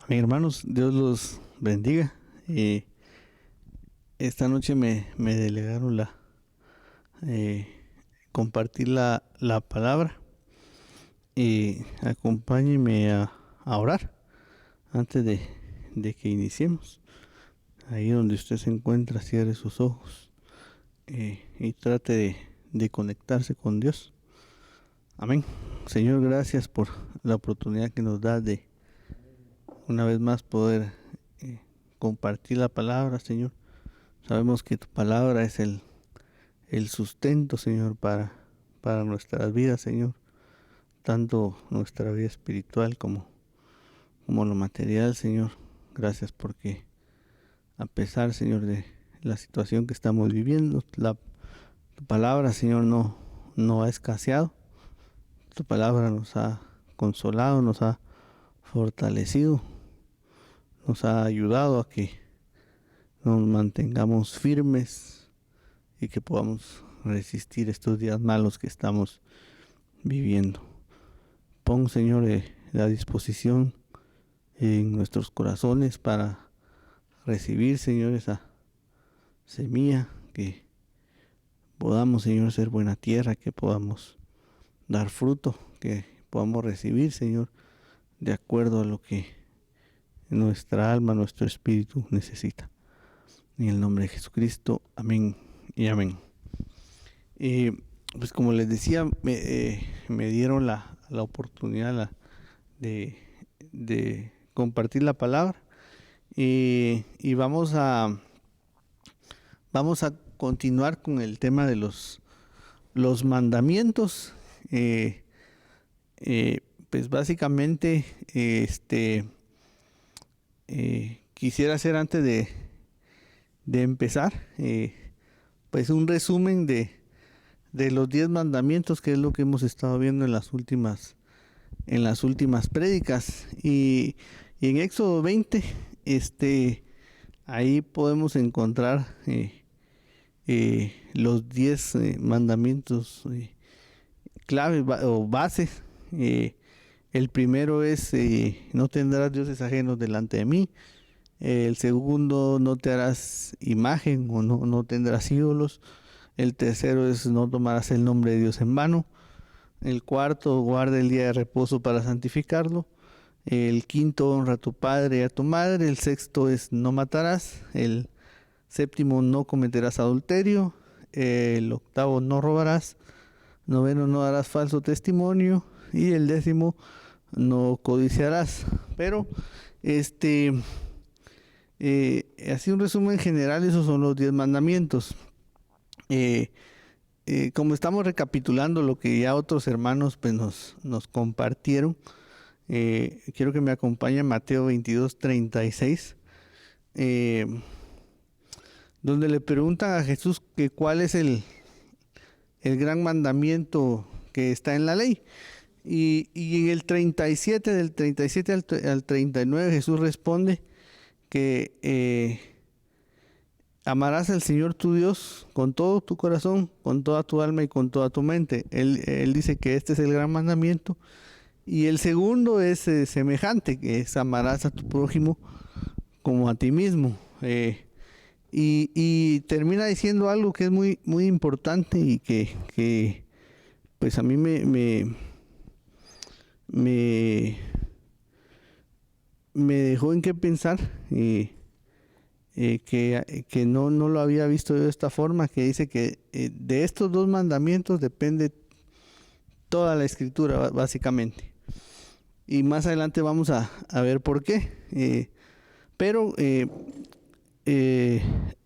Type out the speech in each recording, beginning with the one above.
Amén, hermanos, Dios los bendiga. Esta noche me delegaron eh, compartir la palabra y acompáñenme a orar antes de que iniciemos. Ahí donde usted se encuentra, cierre sus ojos y trate de conectarse con Dios. Amén. Señor, gracias por la oportunidad que nos da de una vez más poder compartir la palabra, Señor. Sabemos que tu palabra es el sustento, Señor, para nuestras vidas, Señor. Tanto nuestra vida espiritual como lo material, Señor. Gracias porque a pesar, Señor, de la situación que estamos viviendo, tu palabra, Señor, no ha escaseado. Tu palabra nos ha consolado, nos ha fortalecido, nos ha ayudado a que nos mantengamos firmes y que podamos resistir estos días malos que estamos viviendo. Pon, Señor, la disposición en nuestros corazones para recibir, Señor, esa semilla, que podamos, Señor, ser buena tierra, que podamos dar fruto, que podamos recibir, Señor, de acuerdo a lo que nuestra alma, nuestro espíritu necesita. En el nombre de Jesucristo, amén y amén. Pues como les decía, me dieron la oportunidad de compartir la palabra y vamos a continuar con el tema de los mandamientos. Pues básicamente quisiera hacer, antes de empezar, pues un resumen de los 10 mandamientos, que es lo que hemos estado viendo en las últimas prédicas. Y en Éxodo 20, ahí podemos encontrar los 10 mandamientos clave o bases. El primero es no tendrás dioses ajenos delante de mí. El segundo, no te harás imagen o no tendrás ídolos. El tercero es no tomarás el nombre de Dios en vano. El cuarto, guarda el día de reposo para santificarlo. El quinto, honra a tu padre y a tu madre. El sexto es no matarás. El séptimo, no cometerás adulterio. El octavo, no robarás. Noveno, no darás falso testimonio. Y el décimo, no codiciarás. Pero así un resumen general, esos son los 10 mandamientos. Como estamos recapitulando lo que ya otros hermanos pues nos compartieron, quiero que me acompañe a Mateo 22:36, donde le preguntan a Jesús que cuál es el gran mandamiento que está en la ley. Y en el 37, del 37 al 39, Jesús responde que amarás al Señor tu Dios con todo tu corazón, con toda tu alma y con toda tu mente. Él dice que este es el gran mandamiento. Y el segundo es semejante, que es amarás a tu prójimo como a ti mismo. Y termina diciendo algo que es muy, muy importante y que pues a mí me dejó en qué pensar. Que no lo había visto yo de esta forma, que dice que de estos 2 mandamientos depende toda la escritura, básicamente. Y más adelante vamos a ver por qué. Pero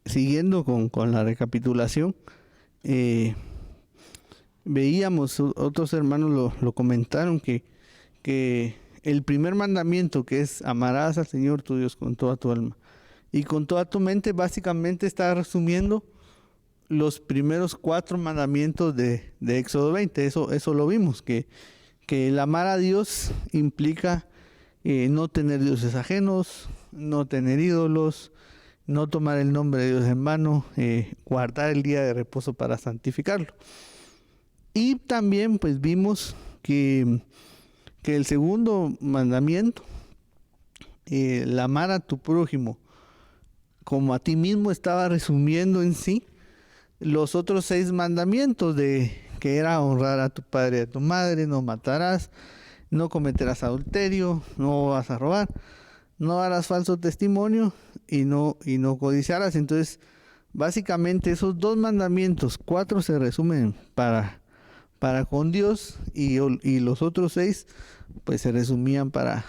siguiendo con la recapitulación, veíamos, otros hermanos lo comentaron, que el primer mandamiento, que es amarás al Señor tu Dios con toda tu alma y con toda tu mente, básicamente está resumiendo los primeros 4 mandamientos de Éxodo 20. Eso lo vimos, que el amar a Dios implica no tener dioses ajenos, no tener ídolos, no tomar el nombre de Dios en vano, guardar el día de reposo para santificarlo. Y también pues vimos que el segundo mandamiento el amar a tu prójimo como a ti mismo, estaba resumiendo en sí los otros 6 mandamientos, que era honrar a tu padre y a tu madre, no matarás, no cometerás adulterio, no vas a robar, no harás falso testimonio y no codiciarás. Entonces, básicamente esos 2 mandamientos, 4 se resumen para con Dios, y los otros 6 pues se resumían para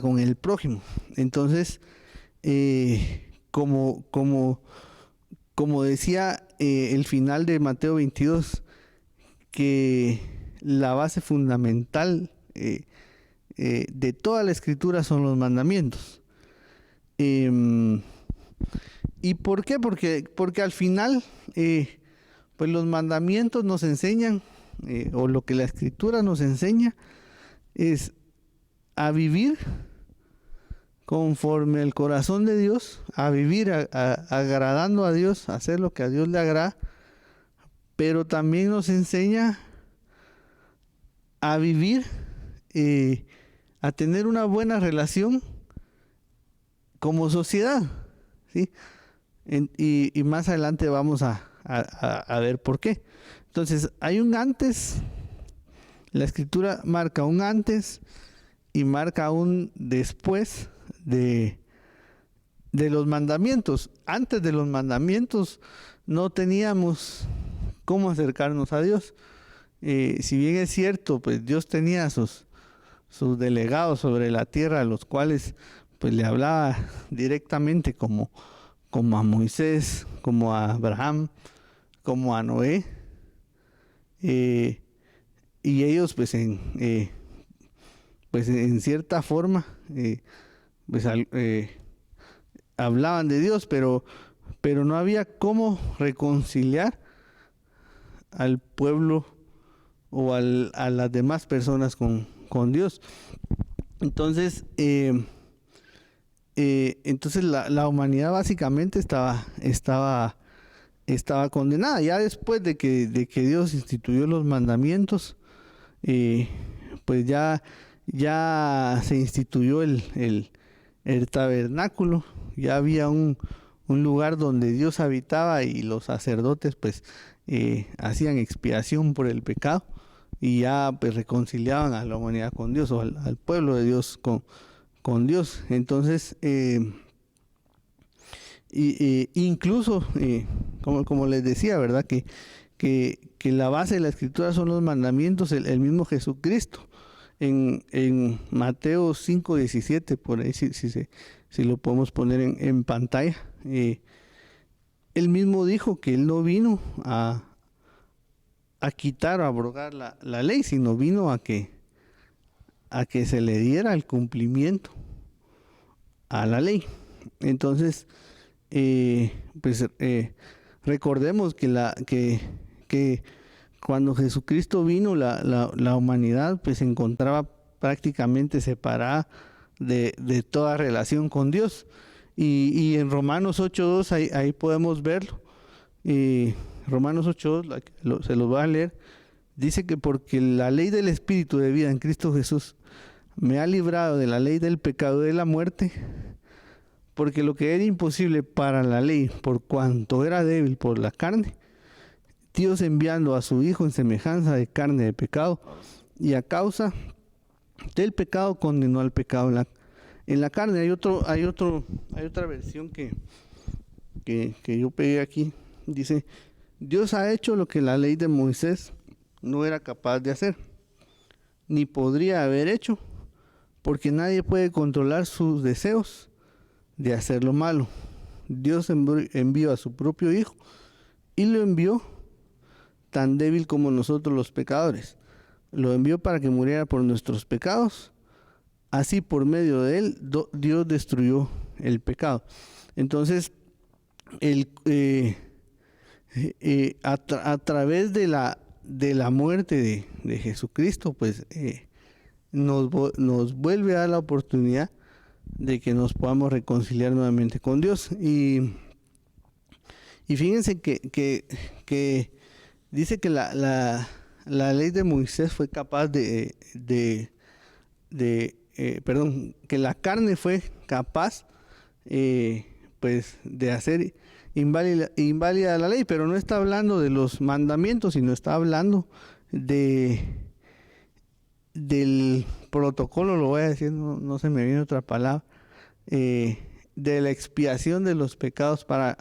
con el prójimo. Entonces, como decía el final de Mateo 22, que la base fundamental de toda la escritura son los mandamientos. ¿Y por qué? Porque al final, pues los mandamientos nos enseñan, o lo que la escritura nos enseña, es a vivir conforme al corazón de Dios, a vivir agradando a Dios, a hacer lo que a Dios le agrada, pero también nos enseña a vivir, a tener una buena relación como sociedad, ¿sí? Y más adelante vamos a ver por qué. Entonces, hay un antes, la escritura marca un antes y marca un después de los mandamientos. Antes de los mandamientos no teníamos cómo acercarnos a Dios. Si bien es cierto, pues Dios tenía sus delegados sobre la tierra, a los cuales pues le hablaba directamente, como a Moisés, como a Abraham, como a Noé, y ellos pues en cierta forma hablaban de Dios, pero no había cómo reconciliar al pueblo o a las demás personas con Dios. Entonces, la humanidad básicamente estaba condenada. Ya después de que Dios instituyó los mandamientos, pues ya se instituyó el tabernáculo. Ya había un lugar donde Dios habitaba, y los sacerdotes pues hacían expiación por el pecado, y ya pues reconciliaban a la humanidad con Dios, o al pueblo de Dios con Dios. Entonces, incluso, como les decía, ¿verdad? Que la base de la escritura son los mandamientos. El mismo Jesucristo, en Mateo 5:17, por ahí si lo podemos poner en pantalla, él mismo dijo que él no vino a quitar o abrogar la ley, sino vino a que se le diera el cumplimiento a la ley. Entonces, recordemos que cuando Jesucristo vino, la humanidad pues se encontraba prácticamente separada de toda relación con Dios. Y en Romanos 8:2 ahí podemos verlo. Romanos 8:2, se los voy a leer. Dice que porque la ley del Espíritu de vida en Cristo Jesús me ha librado de la ley del pecado y de la muerte, porque lo que era imposible para la ley, por cuanto era débil por la carne, Dios, enviando a su Hijo en semejanza de carne de pecado, y a causa del pecado condenó al pecado en la carne. Hay otra versión que yo pegué aquí. Dice: Dios ha hecho lo que la ley de Moisés no era capaz de hacer, ni podría haber hecho, porque nadie puede controlar sus deseos de hacer lo malo. Dios envió a su propio Hijo, y lo envió tan débil como nosotros los pecadores. Lo envió para que muriera por nuestros pecados. Así, por medio de él, Dios destruyó el pecado. Entonces, a través de la muerte de Jesucristo, pues nos vuelve a dar la oportunidad de que nos podamos reconciliar nuevamente con Dios. Y fíjense que dice que la ley de Moisés fue capaz de que la carne fue capaz pues de hacer inválida la ley, pero no está hablando de los mandamientos, sino está hablando del protocolo, lo voy a decir, no se me viene otra palabra, de la expiación de los pecados para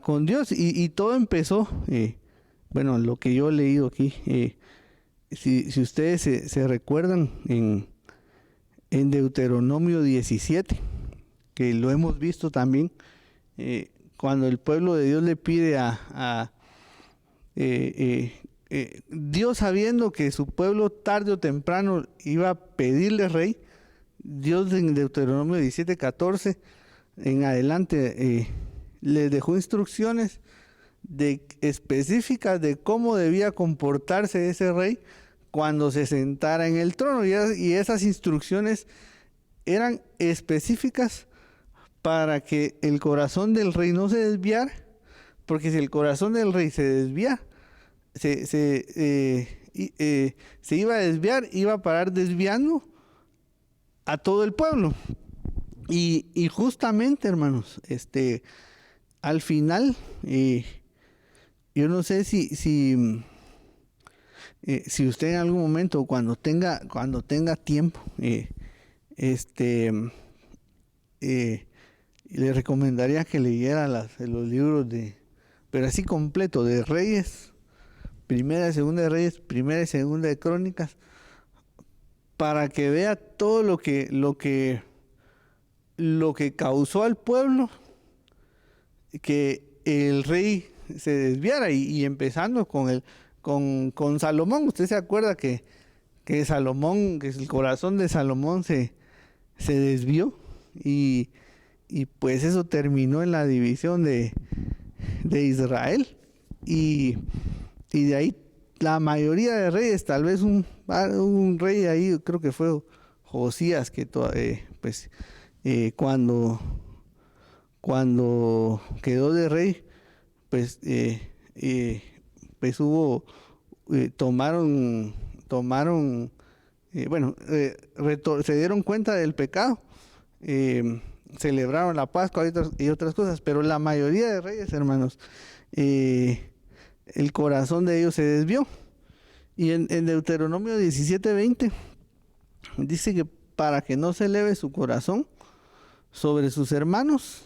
con Dios, y todo empezó, bueno, lo que yo he leído aquí, si ustedes se recuerdan en Deuteronomio 17, que lo hemos visto también, cuando el pueblo de Dios le pide Dios, sabiendo que su pueblo tarde o temprano iba a pedirle rey, Dios en Deuteronomio 17:14 en adelante les dejó instrucciones específicas de cómo debía comportarse ese rey cuando se sentara en el trono, y esas instrucciones eran específicas para que el corazón del rey no se desviara, porque si el corazón del rey se desvía, se iba a desviar, iba a parar desviando a todo el pueblo. Y justamente, hermanos, al final, yo no sé si usted en algún momento, cuando tenga tiempo, le recomendaría que leyera los libros pero así completo, de Reyes, Primera y Segunda de Reyes, Primera y Segunda de Crónicas, para que vea todo lo que causó al pueblo que el rey se desviara, y empezando con Salomón. Usted se acuerda que Salomón, que el corazón de Salomón se desvió, y pues eso terminó en la división de Israel, y de ahí la mayoría de reyes, tal vez un rey ahí, creo que fue Josías, que cuando quedó de rey, pues hubo, se dieron cuenta del pecado, celebraron la Pascua y otras cosas, pero la mayoría de reyes, hermanos, el corazón de ellos se desvió. Y en Deuteronomio 17:20 dice que para que no se eleve su corazón sobre sus hermanos,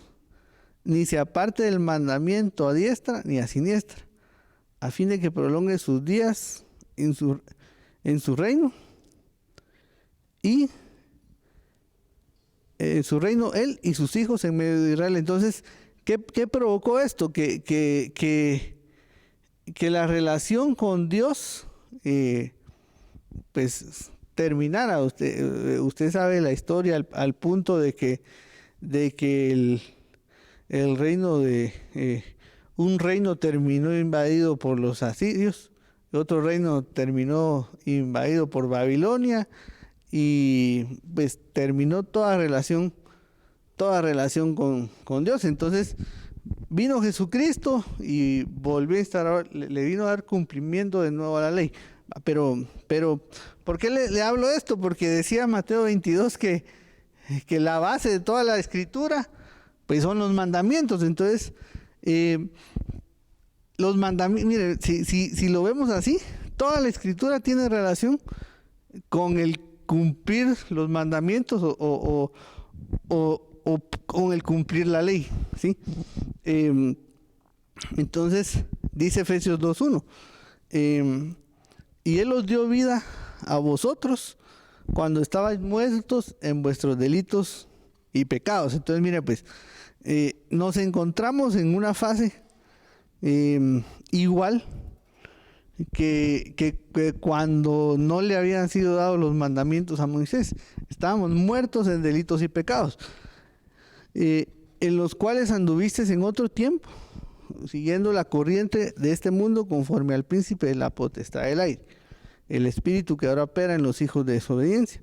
ni se aparte del mandamiento a diestra ni a siniestra, a fin de que prolongue sus días en su reino, y en su reino él y sus hijos en medio de Israel. Entonces, ¿qué provocó esto? Que la relación con Dios pues terminara. Usted sabe la historia al punto de que el reino un reino terminó invadido por los asirios, otro reino terminó invadido por Babilonia, y pues terminó toda relación con Dios. Entonces vino Jesucristo y volvió a instaurar, le vino a dar cumplimiento de nuevo a la ley. Pero ¿por qué le hablo esto? Porque decía Mateo 22 que la base de toda la escritura pues son los mandamientos. Entonces los mandamientos, mire, si lo vemos así, toda la escritura tiene relación con el cumplir los mandamientos o con el cumplir la ley, ¿sí? Entonces dice Efesios 2:1, y Él os dio vida a vosotros cuando estabais muertos en vuestros delitos y pecados. Entonces, mire, pues nos encontramos en una fase igual que cuando no le habían sido dados los mandamientos a Moisés. Estábamos muertos en delitos y pecados, en los cuales anduvisteis en otro tiempo, siguiendo la corriente de este mundo, conforme al príncipe de la potestad del aire, el espíritu que ahora opera en los hijos de desobediencia,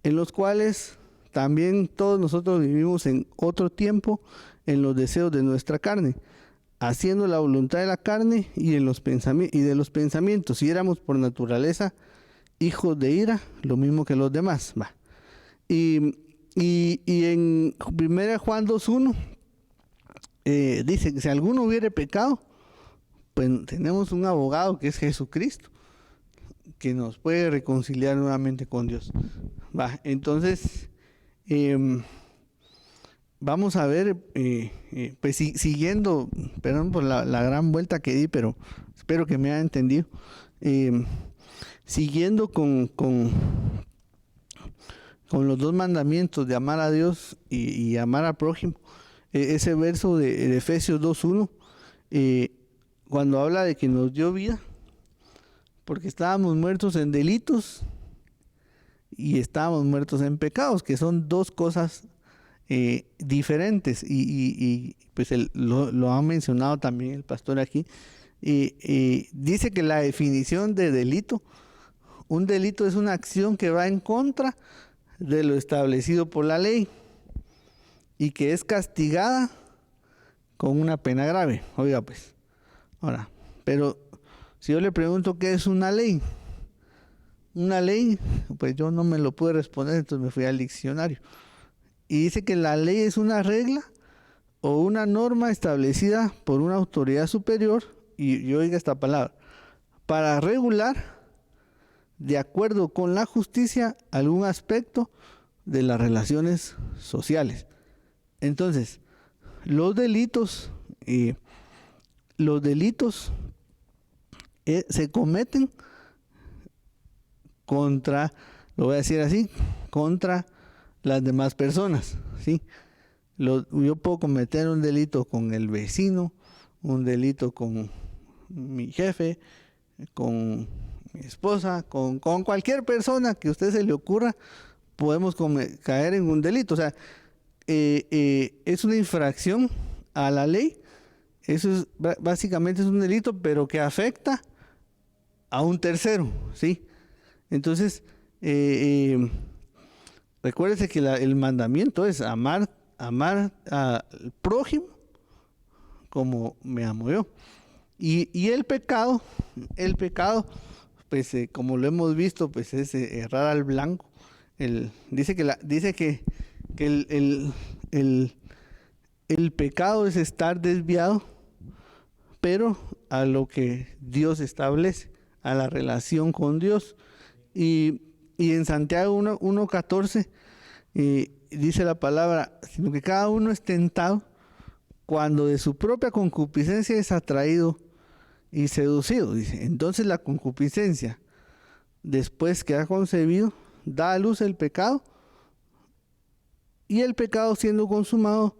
en los cuales también todos nosotros vivimos en otro tiempo en los deseos de nuestra carne, haciendo la voluntad de la carne y de los pensamientos, y éramos por naturaleza hijos de ira, lo mismo que los demás. Y en 1 Juan 2:1 dice que si alguno hubiere pecado, pues tenemos un abogado que es Jesucristo, que nos puede reconciliar nuevamente con Dios. Entonces, vamos a ver, pues siguiendo, perdón por la gran vuelta que di, pero espero que me haya entendido. Siguiendo con los dos mandamientos de amar a Dios y amar al prójimo, ese verso de Efesios 2:1, cuando habla de que nos dio vida, porque estábamos muertos en delitos y estábamos muertos en pecados, que son dos cosas diferentes, y pues lo ha mencionado también el pastor aquí. Dice que la definición de delito, un delito es una acción que va en contra de lo establecido por la ley y que es castigada con una pena grave. Oiga, pues, ahora, pero si yo le pregunto qué es una ley, pues yo no me lo pude responder, entonces me fui al diccionario. Y dice que la ley es una regla o una norma establecida por una autoridad superior, y oiga esta palabra, para regular, de acuerdo con la justicia, algún aspecto de las relaciones sociales. Entonces, los delitos se cometen contra, lo voy a decir así, contra las demás personas, ¿sí? Yo puedo cometer un delito con el vecino, un delito con mi jefe, con mi esposa, con cualquier persona que a usted se le ocurra, podemos caer en un delito. O sea, es una infracción a la ley. Eso es básicamente es un delito, pero que afecta a un tercero, ¿sí? Entonces, recuérdese que el mandamiento es amar al prójimo como me amo yo. Y el pecado, pues como lo hemos visto, pues es errar al blanco. Dice que el pecado es estar desviado, pero a lo que Dios establece, a la relación con Dios. Y en Santiago 1:14 dice la palabra, sino que cada uno es tentado cuando de su propia concupiscencia es atraído y seducido. Dice, entonces la concupiscencia, después que ha concebido, da a luz el pecado, y el pecado, siendo consumado,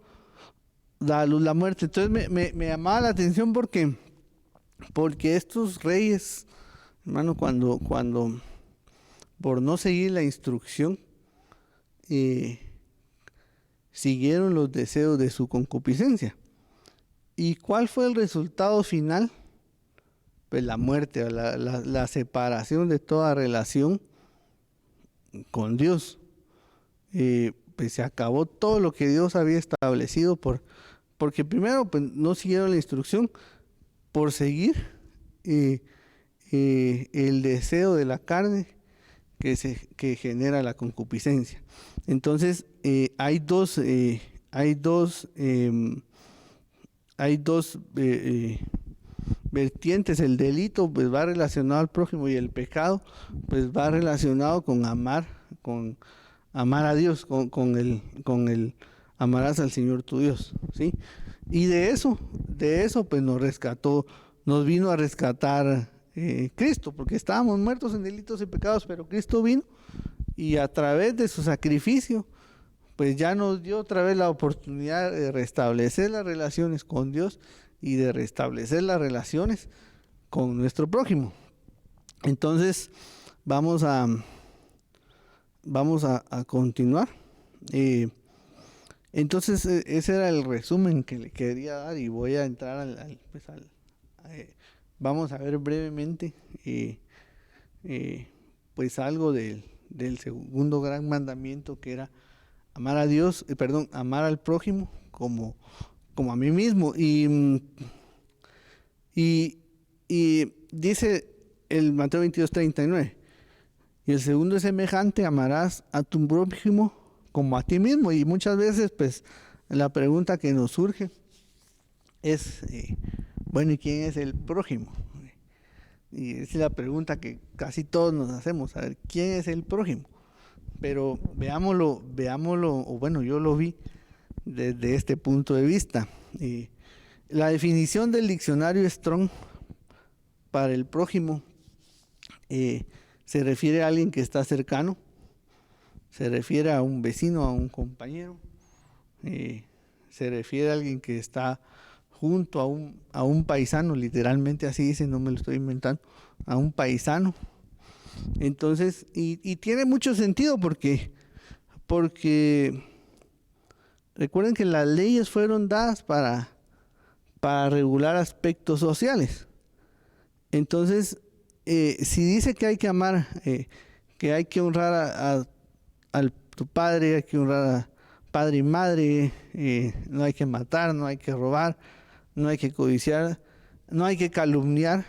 da a luz la muerte. Entonces me llamaba la atención porque estos reyes, hermano, cuando por no seguir la instrucción, siguieron los deseos de su concupiscencia. ¿Y cuál fue el resultado final? Pues la muerte, la separación de toda relación con Dios. Pues se acabó todo lo que Dios había establecido porque primero pues no siguieron la instrucción, por seguir el deseo de la carne que genera la concupiscencia. Entonces hay dos vertientes. El delito pues va relacionado al prójimo, y el pecado pues va relacionado con amar a Dios, con el amarás al Señor tu Dios, ¿sí? Y de eso pues nos vino a rescatar Cristo, porque estábamos muertos en delitos y pecados, pero Cristo vino y a través de su sacrificio pues ya nos dio otra vez la oportunidad de restablecer las relaciones con Dios y de restablecer las relaciones con nuestro prójimo. Entonces vamos a continuar. Entonces ese era el resumen que le quería dar, y voy a entrar vamos a ver brevemente pues algo del segundo gran mandamiento, que era amar a Dios, amar al prójimo como a mí mismo. Y dice el Mateo 22:39, y el segundo es semejante: amarás a tu prójimo como a ti mismo. Y muchas veces, pues, la pregunta que nos surge es, bueno, ¿y quién es el prójimo? Y esa es la pregunta que casi todos nos hacemos, a ver, ¿quién es el prójimo? Pero veámoslo, o bueno, yo lo vi desde este punto de vista. La definición del diccionario Strong para el prójimo se refiere a alguien que está cercano, se refiere a un vecino, a un compañero, se refiere a alguien que está junto a un paisano, literalmente así dice, no me lo estoy inventando, a un paisano. Entonces, y tiene mucho sentido porque recuerden que las leyes fueron dadas para regular aspectos sociales. Entonces, si dice que hay que amar, que hay que honrar a tu padre, hay que honrar a padre y madre, no hay que matar, no hay que robar, no hay que codiciar, no hay que calumniar,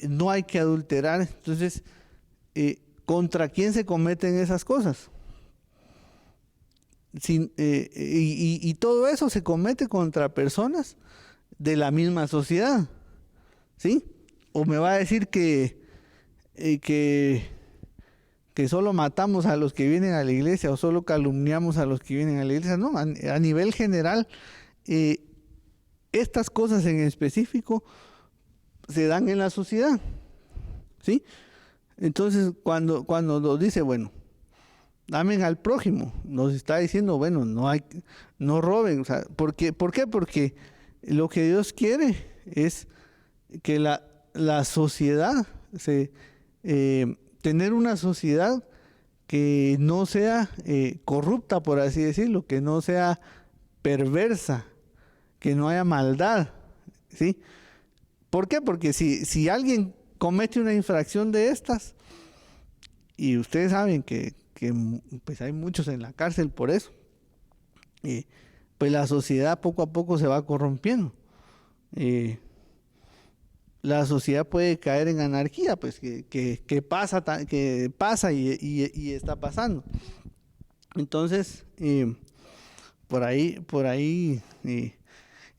no hay que adulterar. Entonces, ¿contra quién se cometen esas cosas? Y todo eso se comete contra personas de la misma sociedad, ¿sí? O me va a decir que solo matamos a los que vienen a la iglesia o solo calumniamos a los que vienen a la iglesia. No, a nivel general, estas cosas en específico se dan en la sociedad, ¿sí? Entonces, cuando nos dice, bueno, amen al prójimo, nos está diciendo, bueno, no roben. O sea, ¿por qué? Porque lo que Dios quiere es que la sociedad, tener una sociedad que no sea corrupta, por así decirlo, que no sea perversa, que no haya maldad, ¿sí? ¿Por qué? Porque si alguien comete una infracción de estas, y ustedes saben que pues hay muchos en la cárcel por eso, pues la sociedad poco a poco se va corrompiendo. La sociedad puede caer en anarquía, pues que pasa y está pasando. Entonces, por ahí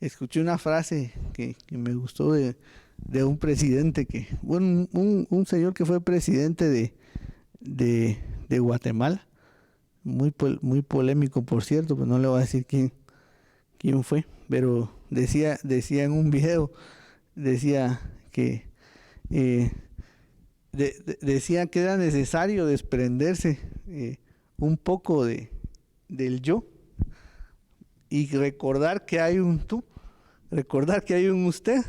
escuché una frase que me gustó de un presidente un señor que fue presidente de Guatemala, muy polémico, por cierto, pues no le voy a decir quién fue, pero decía en un video, decía que decía que era necesario desprenderse un poco del yo y recordar que hay un tú, recordar que hay un usted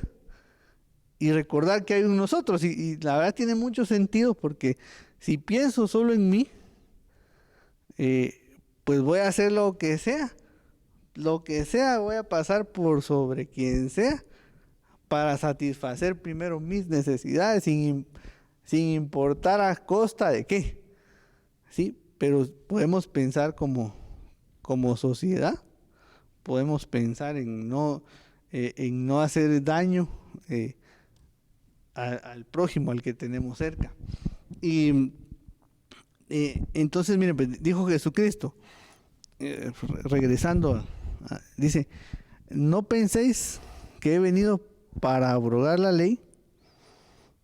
y recordar que hay un nosotros. Y la verdad tiene mucho sentido, porque si pienso solo en mí, pues voy a hacer lo que sea voy a pasar por sobre quien sea para satisfacer primero mis necesidades, sin importar a costa de qué, ¿sí? Pero podemos pensar como sociedad, podemos pensar en no hacer daño al prójimo, al que tenemos cerca. Y entonces, miren, pues, dijo Jesucristo, regresando, dice, no penséis que he venido para abrogar la ley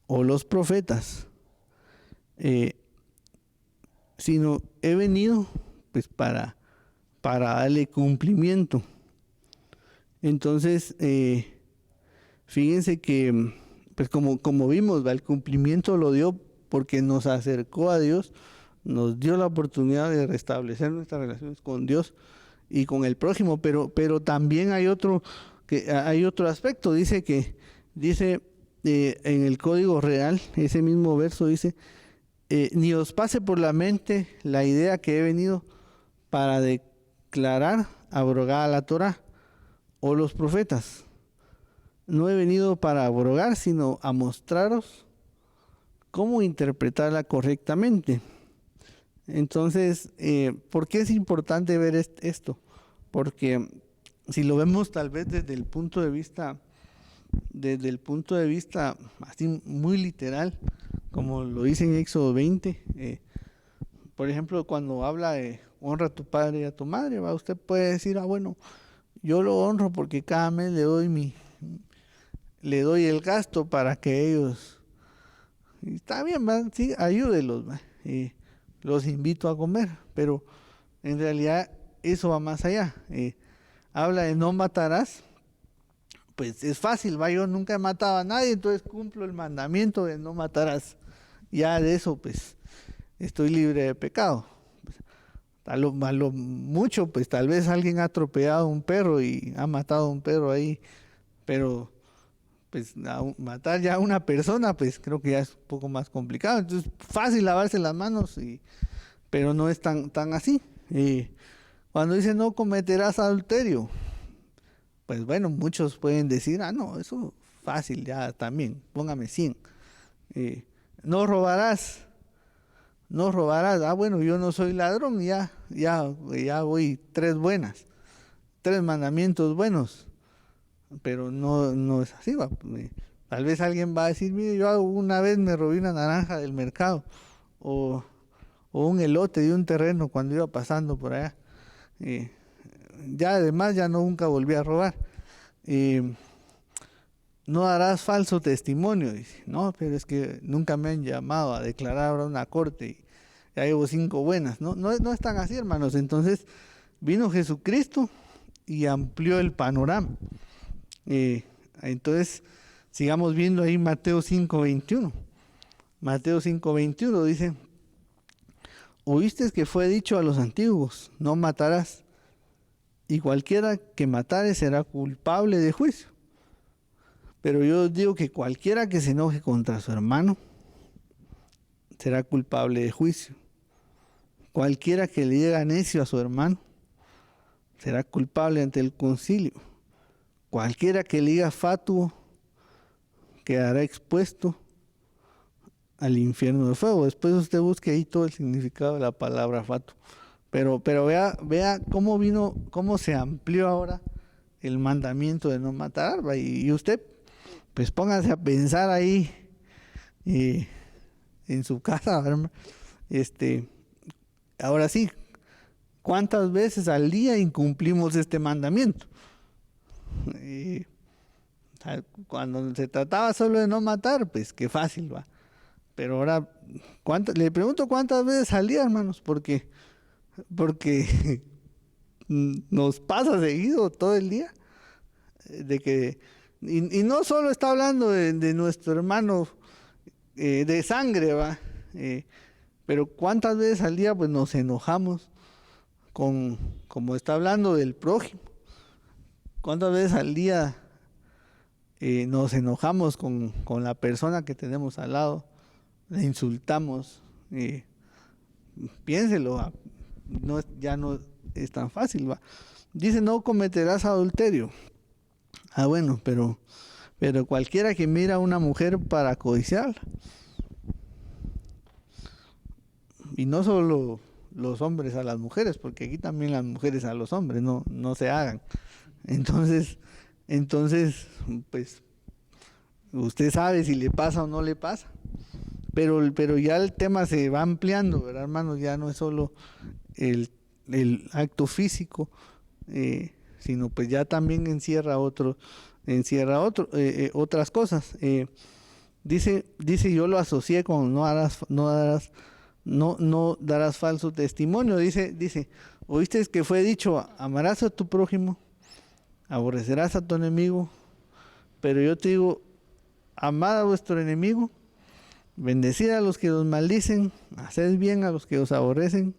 o los profetas, sino he venido pues para darle cumplimiento. Entonces, fíjense que pues como vimos, el cumplimiento lo dio porque nos acercó a Dios, nos dio la oportunidad de restablecer nuestras relaciones con Dios y con el prójimo, pero también hay otro aspecto. Dice en el Código Real, ese mismo verso dice, ni os pase por la mente la idea que he venido para declarar abrogada la Torá o los profetas. No he venido para abrogar, sino a mostraros cómo interpretarla correctamente. Entonces, ¿por qué es importante ver esto? Porque si lo vemos tal vez desde el punto de vista así muy literal, como lo dice en Éxodo 20, por ejemplo, cuando habla de honra a tu padre y a tu madre, ¿va? Usted puede decir, bueno, yo lo honro porque cada mes le doy el gasto para que ellos, y está bien, ¿va? Sí, ayúdelos, ¿va? Y los invito a comer, pero en realidad eso va más allá. Habla de no matarás, pues es fácil, ¿va? Yo nunca he matado a nadie, entonces cumplo el mandamiento de no matarás. Ya de eso, pues, estoy libre de pecado. A lo mucho, pues tal vez alguien ha atropellado a un perro y ha matado a un perro ahí, pero pues matar ya a una persona, pues creo que ya es un poco más complicado. Entonces, fácil lavarse las manos, pero no es tan así. Cuando dice no cometerás adulterio, pues bueno, muchos pueden decir, no, eso fácil, ya también, póngame 100. No robarás. No robarás. Bueno, yo no soy ladrón, ya voy 3 buenas, 3 mandamientos buenos, pero no es así, va. Tal vez alguien va a decir, mire, yo una vez me robé una naranja del mercado, o un elote de un terreno cuando iba pasando por allá. Ya además ya nunca volví a robar. No darás falso testimonio, dice. No, pero es que nunca me han llamado a declarar ahora una corte y ya llevo 5 buenas. No es tan así, hermanos. Entonces vino Jesucristo y amplió el panorama. Entonces sigamos viendo ahí Mateo 5:21. Mateo 5:21 dice, oíste que fue dicho a los antiguos, no matarás, y cualquiera que matare será culpable de juicio. Pero yo os digo que cualquiera que se enoje contra su hermano será culpable de juicio. Cualquiera que le diga necio a su hermano será culpable ante el concilio. Cualquiera que le diga fatuo quedará expuesto al infierno de fuego. Después usted busque ahí todo el significado de la palabra fatuo. Pero vea cómo se amplió ahora el mandamiento de no matar. Y usted, pues póngase a pensar ahí en su casa, hermano. Ahora sí, ¿cuántas veces al día incumplimos este mandamiento? Cuando se trataba solo de no matar, pues qué fácil, va. Pero ahora, le pregunto cuántas veces al día, hermanos, porque nos pasa seguido todo el día, de que, y no solo está hablando de nuestro hermano de sangre, va, pero cuántas veces al día pues nos enojamos como está hablando del prójimo, cuántas veces al día nos enojamos con la persona que tenemos al lado, le insultamos, piénselo, ya no es tan fácil, va. Dice, no cometerás adulterio. Bueno, pero cualquiera que mira a una mujer para codiciarla, y no solo los hombres a las mujeres, porque aquí también las mujeres a los hombres, no se hagan. Entonces, pues, usted sabe si le pasa o no le pasa. Pero ya el tema se va ampliando, ¿verdad, hermanos? Ya no es solo el acto físico, sino pues ya también encierra otras cosas. Dice, yo lo asocié con no darás falso testimonio. Dice, oíste que fue dicho, amarás a tu prójimo, aborrecerás a tu enemigo, pero yo te digo, amad a vuestro enemigo, bendecid a los que os maldicen, haced bien a los que os aborrecen.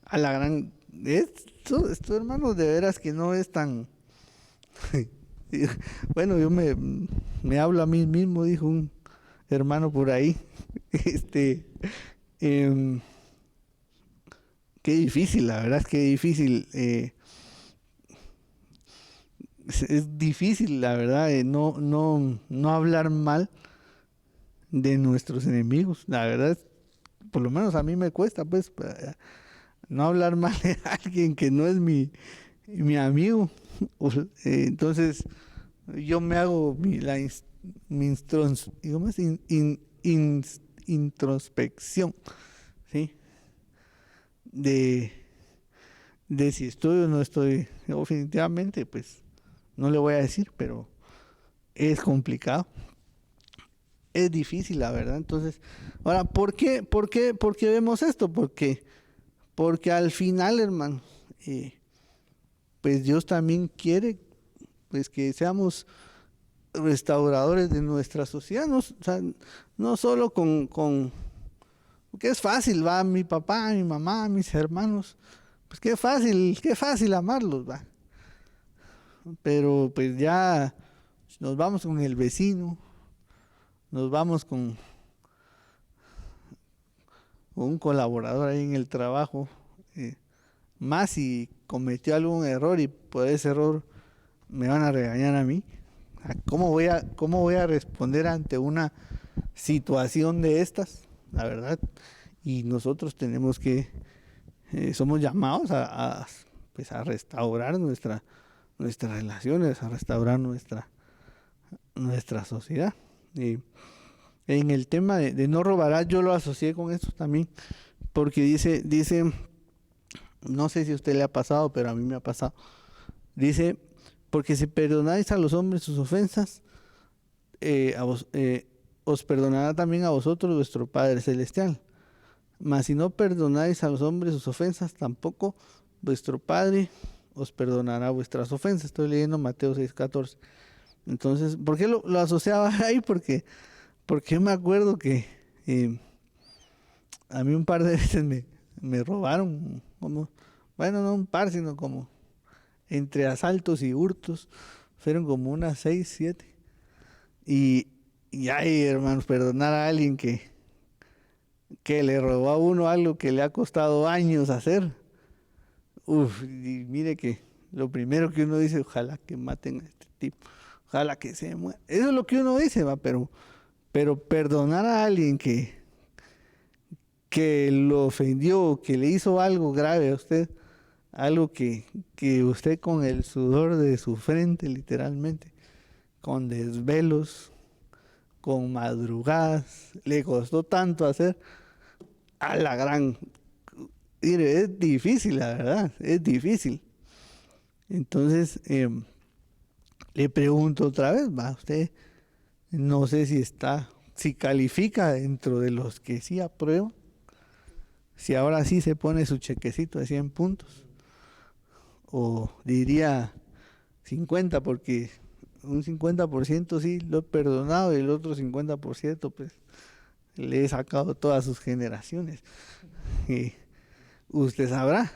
A la gran... Esto, hermanos, de veras que no es tan... Bueno, yo me hablo a mí mismo, dijo un hermano por ahí. Qué difícil, la verdad es que difícil. Es difícil, la verdad, no hablar mal de nuestros enemigos. La verdad, por lo menos a mí me cuesta, pues, no hablar mal de alguien que no es mi amigo. Entonces, yo me hago introspección, ¿sí? de, de si estoy o no estoy. Definitivamente, pues no le voy a decir, pero es complicado. Es difícil, la verdad. Entonces, ahora, ¿por qué vemos esto? Porque al final, hermano, pues Dios también quiere pues que seamos restauradores de nuestra sociedad, no, o sea, no solo porque es fácil, va, mi papá, mi mamá, mis hermanos, pues qué fácil amarlos, va. Pero pues ya nos vamos con el vecino, nos vamos con un colaborador ahí en el trabajo, más si cometió algún error y por ese error me van a regañar a mí. Cómo voy a responder ante una situación de estas? La verdad. Y nosotros tenemos que, somos llamados pues a restaurar nuestras relaciones, a restaurar nuestra sociedad. Y en el tema de no robarás, yo lo asocié con esto también, porque dice, no sé si a usted le ha pasado, pero a mí me ha pasado. Dice, porque si perdonáis a los hombres sus ofensas, os perdonará también a vosotros vuestro Padre Celestial. Mas si no perdonáis a los hombres sus ofensas, tampoco vuestro Padre os perdonará vuestras ofensas. Estoy leyendo Mateo 6:14. Entonces, ¿por qué lo asociaba ahí? Porque me acuerdo que a mí un par de veces me robaron, bueno, no un par, sino como entre asaltos y hurtos, fueron como unas 6, 7. Y ay, hermanos, perdonar a alguien que le robó a uno algo que le ha costado años hacer. Uf, y mire que lo primero que uno dice, ojalá que maten a este tipo, ojalá que se muera. Eso es lo que uno dice, va, pero perdonar a alguien que lo ofendió, que le hizo algo grave a usted, algo que usted con el sudor de su frente, literalmente, con desvelos, con madrugadas, le costó tanto hacer, a la gran... Mire, es difícil, la verdad, es difícil. Entonces, le pregunto otra vez, va, usted, no sé si califica dentro de los que sí aprueban, si ahora sí se pone su chequecito de 100 puntos, o diría 50, porque un 50% sí lo he perdonado y el otro 50% pues le he sacado todas sus generaciones. Usted sabrá,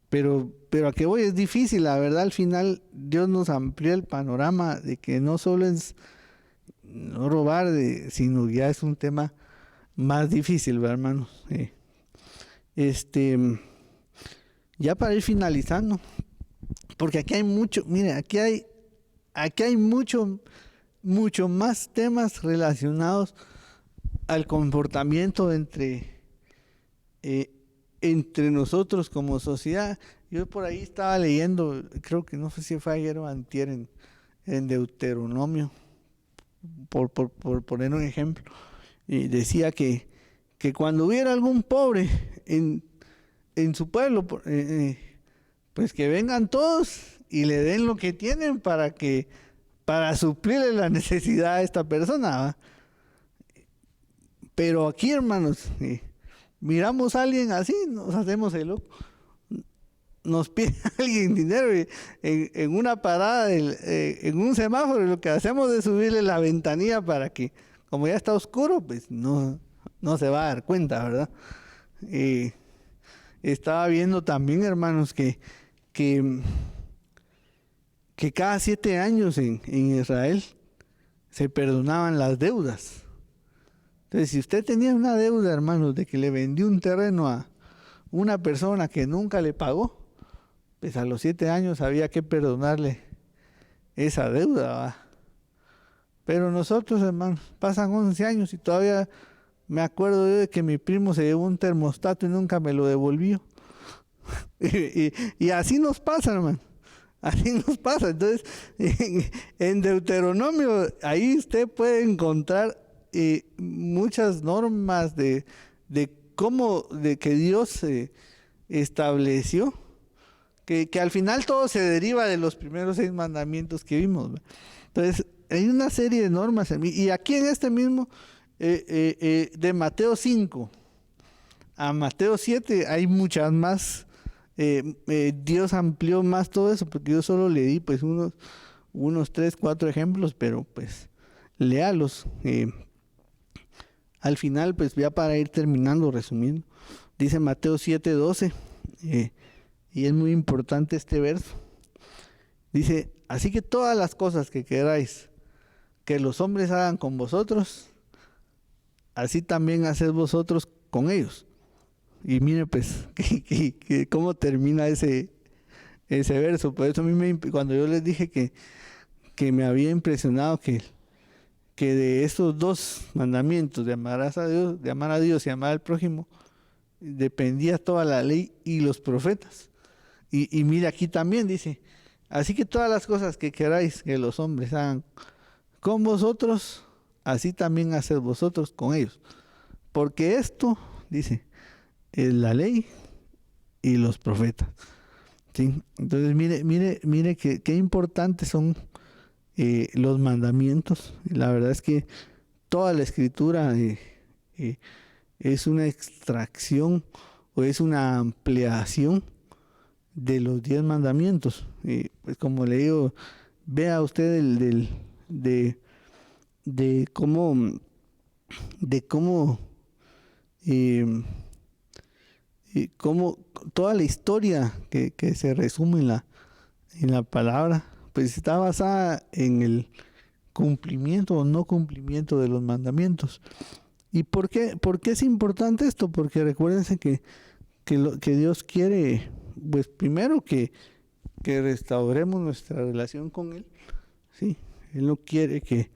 pero a qué voy, es difícil, la verdad. Al final Dios nos amplió el panorama de que no solo es no robar, sino ya es un tema más difícil, ¿verdad, hermanos? Ya para ir finalizando, porque aquí hay mucho, mire, aquí hay mucho más temas relacionados al comportamiento entre nosotros como sociedad. Yo por ahí estaba leyendo, creo que no sé si fue ayer o antier, en Deuteronomio, por poner un ejemplo, y decía que cuando hubiera algún pobre en su pueblo, pues que vengan todos y le den lo que tienen para suplirle la necesidad a esta persona, ¿va? Pero aquí, hermanos, miramos a alguien así, nos hacemos el loco. Nos pide alguien dinero y en una parada, en un semáforo, lo que hacemos es subirle la ventanilla para que, como ya está oscuro, pues no se va a dar cuenta, ¿verdad? Estaba viendo también, hermanos, que cada 7 años en Israel se perdonaban las deudas. Entonces, si usted tenía una deuda, hermanos, de que le vendió un terreno a una persona que nunca le pagó, pues a los 7 años había que perdonarle esa deuda, ¿va? Pero nosotros, hermanos, pasan 11 años y todavía me acuerdo yo de que mi primo se llevó un termostato y nunca me lo devolvió. y así nos pasa, hermano. Así nos pasa. Entonces, en Deuteronomio, ahí usted puede encontrar muchas normas de cómo de que Dios estableció que al final todo se deriva de los primeros 6 mandamientos que vimos, ¿verdad? Entonces, hay una serie de normas, y aquí en este mismo, de Mateo 5 a Mateo 7, hay muchas más. Dios amplió más todo eso, porque yo solo le di pues unos 3, 4 ejemplos, pero pues léalos. Al final, pues ya para ir terminando, resumiendo, dice Mateo 7:12, y es muy importante este verso. Dice, así que todas las cosas que queráis que los hombres hagan con vosotros, así también haced vosotros con ellos. Y mire pues, cómo termina ese verso. Por eso a mí cuando yo les dije que me había impresionado que de esos 2 mandamientos, de amarás a Dios, de amar a Dios y amar al prójimo, dependía toda la ley y los profetas. Y mire aquí también dice, así que todas las cosas que queráis que los hombres hagan con vosotros, así también haced vosotros con ellos. Porque esto, dice, es la ley y los profetas. ¿Sí? Entonces mire qué importantes son los mandamientos. La verdad es que toda la escritura es una extracción o es una ampliación de los 10 mandamientos. Pues como le digo, vea usted de cómo cómo toda la historia que se resume en la palabra, pues está basada en el cumplimiento o no cumplimiento de los mandamientos. ¿Y por qué es importante esto? Porque recuérdense que Dios quiere, pues primero que restauremos nuestra relación con Él, ¿sí? Él no quiere que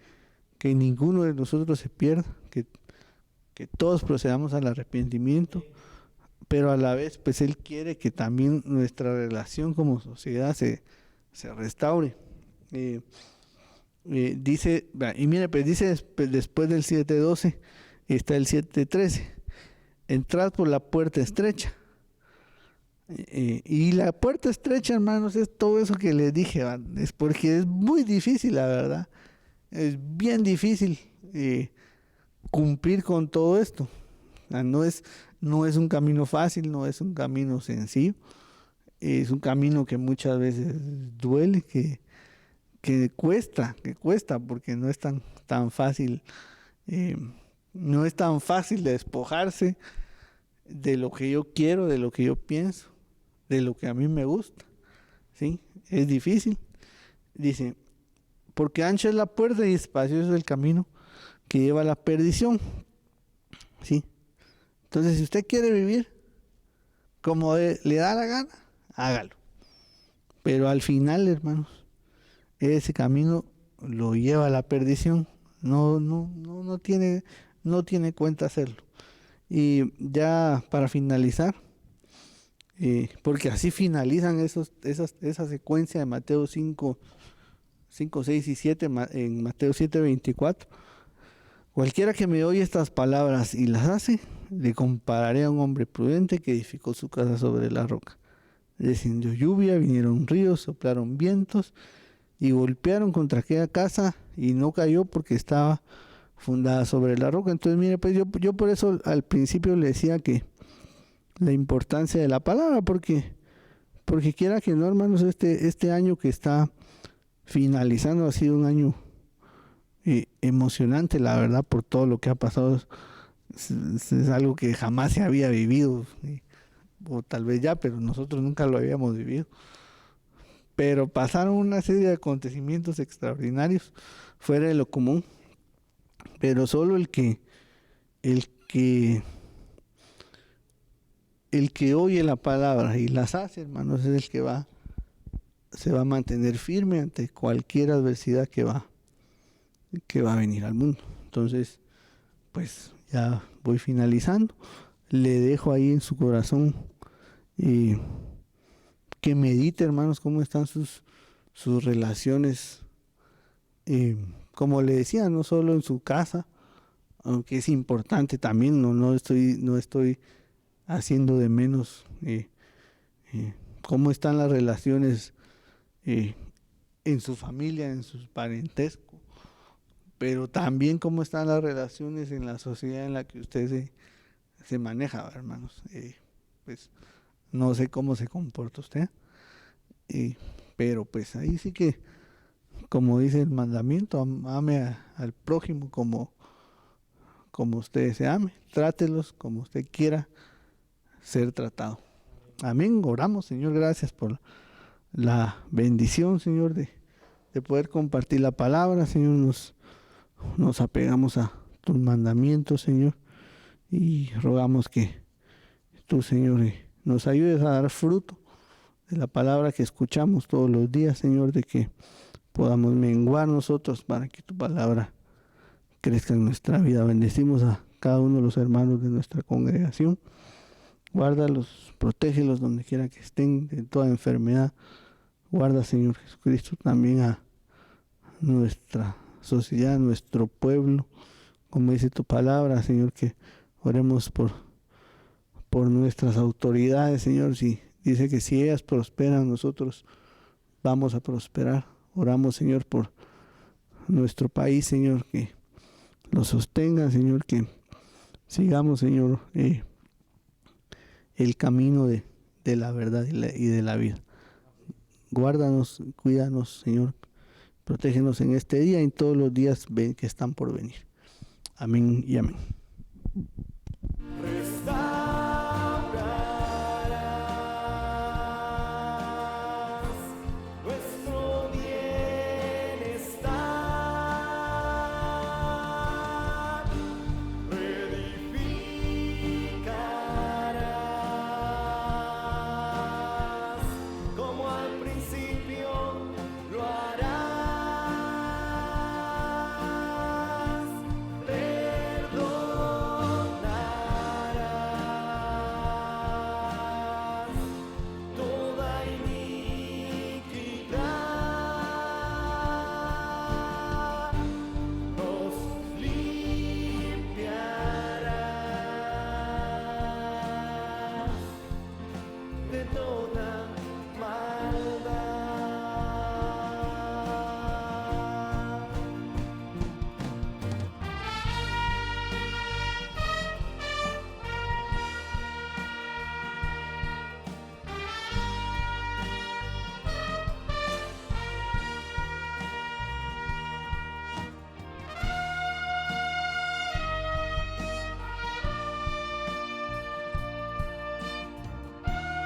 ninguno de nosotros se pierda, que todos procedamos al arrepentimiento, pero a la vez, pues Él quiere que también nuestra relación como sociedad se restaure. Dice, y mire, pues dice después del 7:12, está el 7:13, entrad por la puerta estrecha. Y la puerta estrecha, hermanos, es todo eso que les dije, es porque es muy difícil, la verdad. Es bien difícil cumplir con todo esto. No es un camino fácil, no es un camino sencillo. Es un camino que muchas veces duele, que cuesta, porque no es tan fácil. No es tan fácil de despojarse de lo que yo quiero, de lo que yo pienso, de lo que a mí me gusta, ¿sí? Es difícil. Dice, porque ancha es la puerta y espacioso es el camino que lleva a la perdición, ¿sí? Entonces, si usted quiere vivir como le da la gana, hágalo. Pero al final, hermanos, ese camino lo lleva a la perdición. No tiene cuenta hacerlo. Y ya para finalizar, porque así finalizan esa secuencia de Mateo 5, 6 y 7, en Mateo 7:24. Cualquiera que me oye estas palabras y las hace, le compararé a un hombre prudente que edificó su casa sobre la roca. Descendió lluvia, vinieron ríos, soplaron vientos y golpearon contra aquella casa y no cayó porque estaba fundada sobre la roca. Entonces, mire, pues yo por eso al principio le decía que la importancia de la palabra, porque quiera que no, hermanos, este año que está finalizando ha sido un año emocionante, la verdad, por todo lo que ha pasado. Es algo que jamás se había vivido, o tal vez ya, pero nosotros nunca lo habíamos vivido. Pero pasaron una serie de acontecimientos extraordinarios fuera de lo común, pero solo el que oye la palabra y las hace, hermanos, es el que se va a mantener firme ante cualquier adversidad que va a venir al mundo. Entonces, pues ya voy finalizando. Le dejo ahí en su corazón que medite, hermanos, cómo están sus relaciones, como le decía, no solo en su casa, aunque es importante también, no estoy haciendo de menos cómo están las relaciones en su familia, en su parentesco, pero también cómo están las relaciones en la sociedad en la que usted se maneja, hermanos. Pues no sé cómo se comporta usted, pero pues ahí sí que, como dice el mandamiento, ame al prójimo como usted se ame, trátelos como usted quiera ser tratado. Amén. Oramos, Señor, gracias por la bendición, Señor, de poder compartir la palabra, Señor. Nos apegamos a tus mandamientos, Señor, y rogamos que tú, Señor, nos ayudes a dar fruto de la palabra que escuchamos todos los días, Señor, de que podamos menguar nosotros para que tu palabra crezca en nuestra vida. Bendecimos a cada uno de los hermanos de nuestra congregación. Guárdalos, protégelos donde quiera que estén de toda enfermedad. Guarda, Señor Jesucristo, también a nuestra sociedad, nuestro pueblo, como dice tu palabra, Señor, que oremos por nuestras autoridades, Señor. Si dice que si ellas prosperan, nosotros vamos a prosperar. Oramos, Señor, por nuestro país, Señor, que lo sostenga, Señor, que sigamos, Señor, el camino de la verdad y de la vida. Guárdanos, cuídanos, Señor, protégenos en este día y en todos los días que están por venir. Amén y amén.